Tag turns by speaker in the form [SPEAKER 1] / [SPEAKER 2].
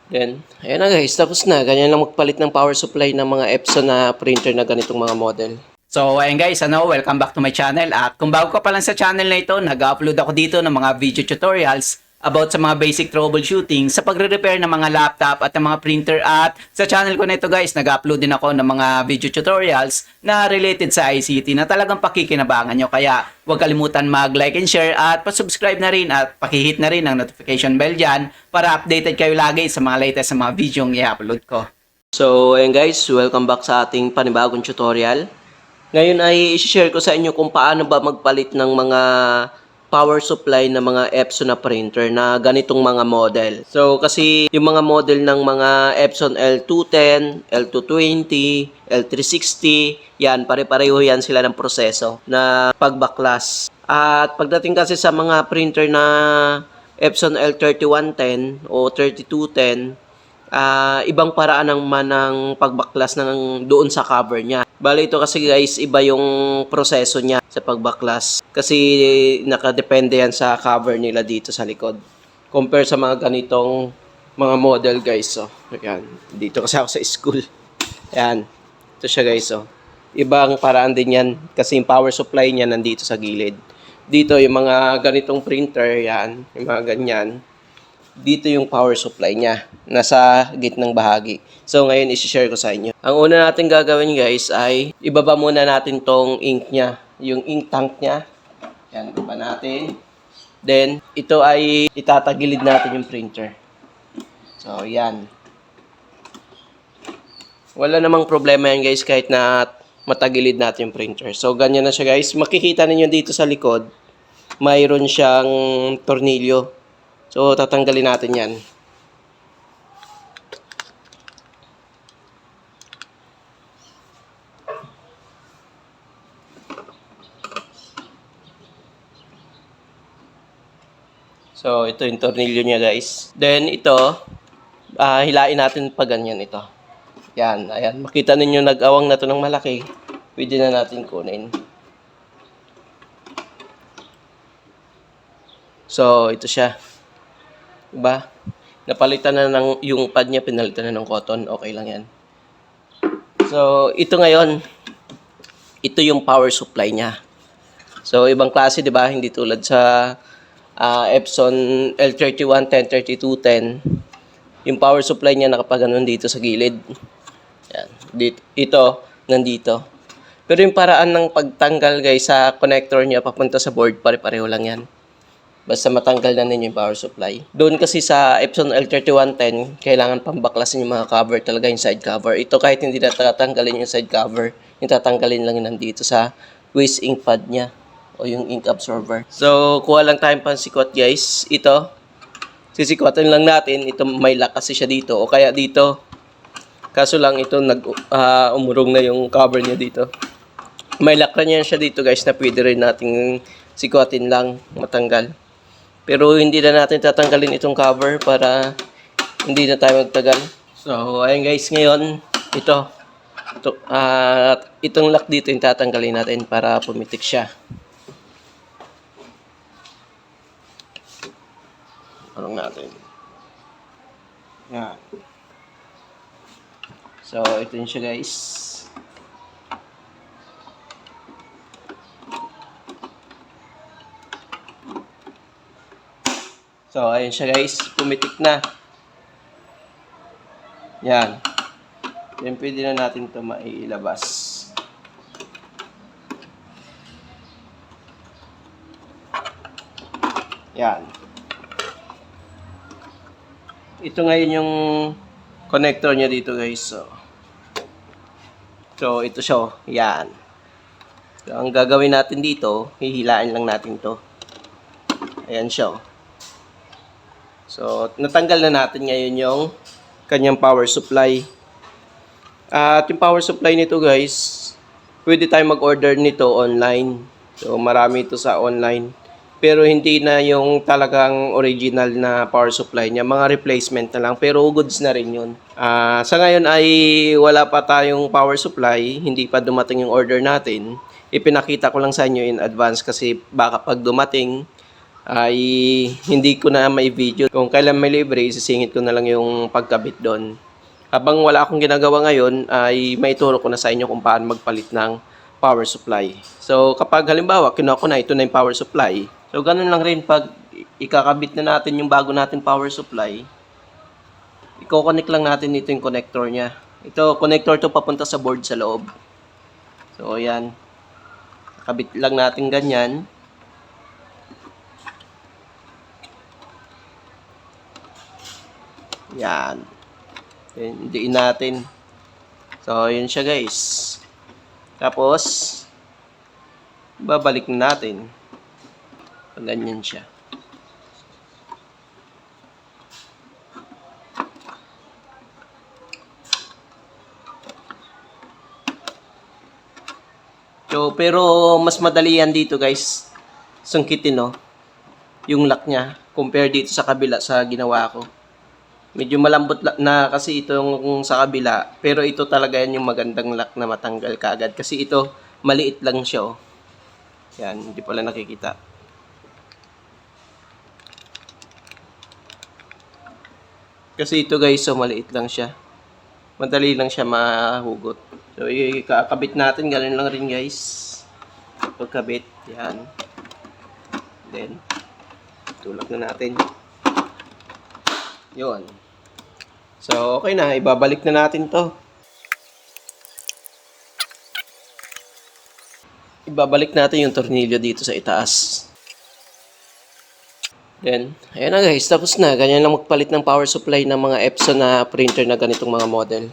[SPEAKER 1] Then, ayan na guys, tapos na. Ganyan lang magpalit ng power supply ng mga Epson na printer na ganitong mga model.
[SPEAKER 2] So, ayun guys, welcome back to my channel. At kung bago ka pa lang sa channel na ito, nag-upload ako dito ng mga video tutorials about sa mga basic troubleshooting sa pagre-repair ng mga laptop at ng mga printer. At sa channel ko na ito guys, nag-upload din ako ng mga video tutorials na related sa ICT na talagang pakikinabangan nyo. Kaya huwag kalimutan mag-like and share at pa-subscribe na rin at pakihit na rin ang notification bell dyan para updated kayo lagi sa mga latest sa mga video yung i-upload ko.
[SPEAKER 1] So, ayan guys, welcome back sa ating panibagong tutorial. Ngayon ay i-share ko sa inyo kung paano ba magpalit ng mga power supply ng mga Epson na printer na ganitong mga model. So, kasi yung mga model ng mga Epson L210, L220, L360, yan, pare-pareho yan sila ng proseso na pagbaklas. At pagdating kasi sa mga printer na Epson L3110 o 3210, ibang paraan naman ng pagbaklas ng doon sa cover niya. Bali ito kasi guys, iba yung proseso niya sa pagbaklas. Kasi nakadepende yan sa cover nila dito sa likod. Compare sa mga ganitong mga model guys. So, ayan. Dito kasi ako sa school. Ayan. Ito siya guys. So, ibang paraan din yan. Kasi yung power supply niya nandito sa gilid. Dito yung mga ganitong printer, yan. Yung mga ganyan. Dito yung power supply niya, nasa gitnang bahagi. So ngayon i-share ko sa inyo. Ang una natin gagawin guys ay ibaba muna natin tong ink niya, yung ink tank niya. Yan, ibaba natin. Then ito ay itatagilid natin yung printer. So yan. Wala namang problema yan guys kahit na matagilid natin yung printer. So ganyan na siya guys. Makikita ninyo dito sa likod, mayroon siyang tornilyo. So, tatanggalin natin yan. So, ito yung tornilyo niya guys. Then, ito, hilain natin pa ganyan ito. Yan, ayan. Makita ninyo nag-awang na to ng malaki. Pwede na natin kunin. So, ito siya. Diba? Napalitan na ng yung pad niya, pinalitan na ng cotton. Okay lang yan. So, ito ngayon, ito yung power supply niya. So, ibang klase, diba? Hindi tulad sa Epson L31, 10, 3210. Yung power supply niya nakapaganon dito sa gilid. Yan. Ito, nandito. Pero yung paraan ng pagtanggal guys sa connector niya papunta sa board, pare-pareho lang yan. Basta matanggal na ninyo yung power supply. Doon kasi sa Epson L3110, kailangan pambaklasin yung mga cover talaga, yung side cover. Ito kahit hindi na tatanggalin yung side cover, yung tatanggalin lang yun nandito sa waste ink pad niya o yung ink absorber. So, kuha lang tayong pansikot guys. Ito, sisikwatin lang natin. Ito may lock kasi siya dito o kaya dito. Kaso lang ito umurong na yung cover niya dito. May lock na niya siya dito guys na pwede rin nating sikwatin lang matanggal. Pero hindi na natin tatanggalin itong cover para hindi na tayo magtagal. So, ayun guys, ngayon, itong lock dito yung tatanggalin natin para pumitik siya. Anong natin? Yan. So, ito yun siya guys. So, ayun siya guys. Pumitik na. Yan. Yan, pwede na natin ito mailabas. Yan. Ito ngayon yung connector niya dito guys. So ito siya. Yan. So, ang gagawin natin dito, hihilain lang natin to. Ayan siya. So, natanggal na natin ngayon yung kanyang power supply. At yung power supply nito guys, pwede tayong mag-order nito online. So, marami ito sa online. Pero hindi na yung talagang original na power supply niya. Mga replacement na lang. Pero goods na rin yun. Sa ngayon ay wala pa tayong power supply. Hindi pa dumating yung order natin. Ipinakita ko lang sa inyo in advance kasi baka pag dumating, ay hindi ko na may video. Kung kailan may libre, isisingit ko na lang yung pagkabit doon. Habang wala akong ginagawa ngayon, ay maituro ko na sa inyo kung paano magpalit ng power supply. So, kapag halimbawa, kinuha ko na, ito na yung power supply. So, ganun lang rin pag ikakabit na natin yung bago natin power supply, i-connect lang natin ito yung connector niya. Ito, connector to papunta sa board sa loob. So, ayan. Kabit lang natin ganyan. Yan. Hindiin natin. So, yun siya guys. Tapos, babalik na natin. So, ganyan siya. So, pero mas madali yan dito guys. Sungkitin, no? Yung lock niya. Compare dito sa kabila sa ginawa ko. Medyo malambot na kasi ito yung sa kabila. Pero ito talaga yan yung magandang lock na matanggal kaagad. Kasi ito, maliit lang siya, oh. Yan, hindi pala nakikita. Kasi ito guys, so maliit lang siya. Madali lang siya mahugot. So, ikakabit natin. Ganun lang rin guys. Pagkabit. Yan. Then, tulak na natin. Yun. So, okay na. Ibabalik na natin to. Ibabalik natin yung tornilyo dito sa itaas. Then, ayan na guys. Tapos na. Ganyan lang magpalit ng power supply ng mga Epson na printer na ganitong mga model.